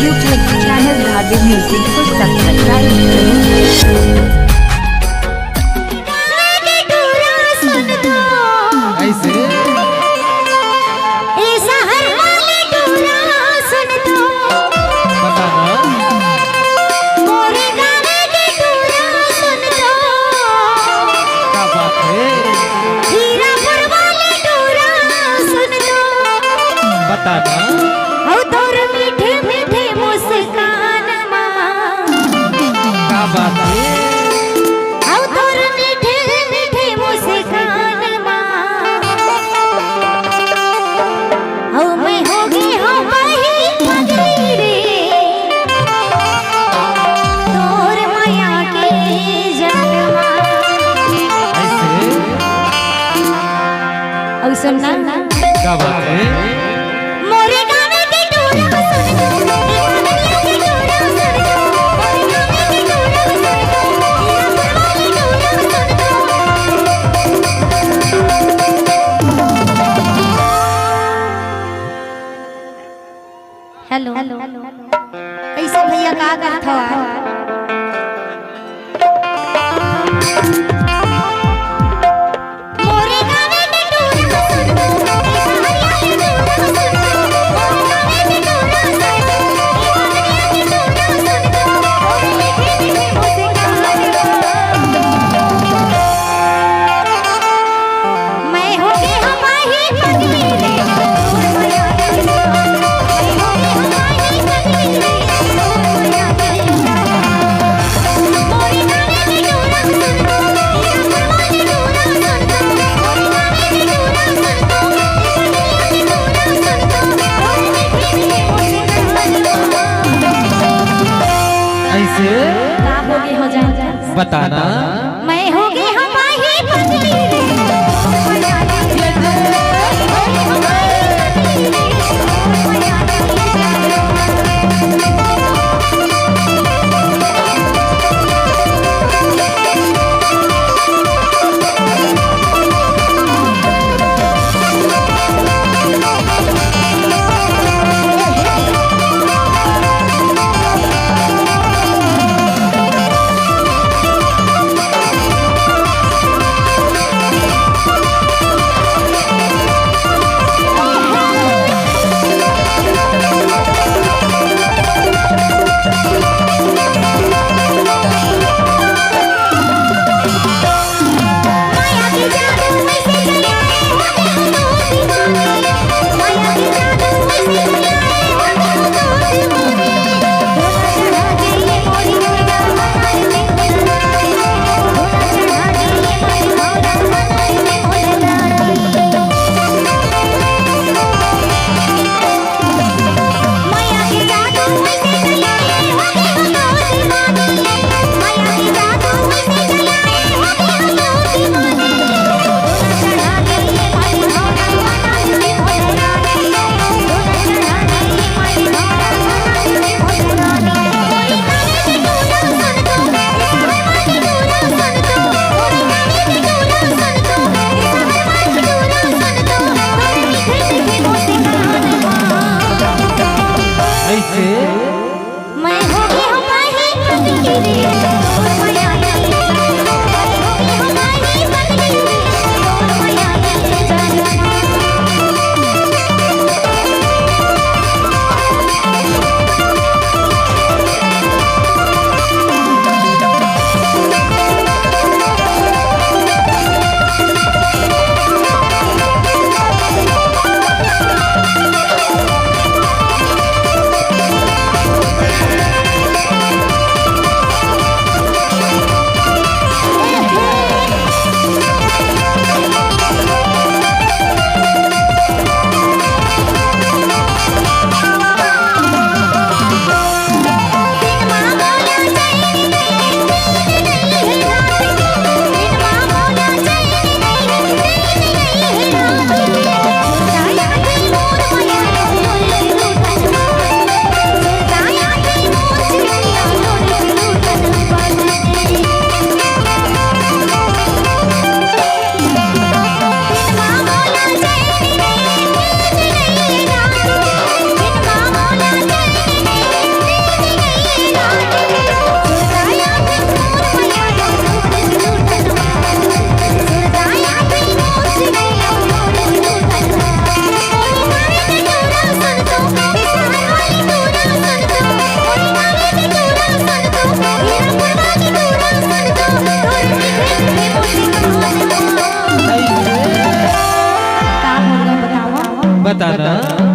YouTube channel Dhadu Music को subscribe करें। मीठे मीठे मुस्कान क्या बात है मीठे मीठे मुस्कान मैं होगी हो बही पगली रे तोर माया के जन्मा ऐसे सुनना क्या बात है हेलो कैसे भैया का कहत हो मोरे गावे के टूरा सुन दो हरियाली टूरा सुन दो मोरे गावे के टूरा सुन दो मीठे मीठे मैं होगी हमारी पगली रे बताना मैं होगी हमारी पगली रे मैं होगी हमारी पगली रे बताना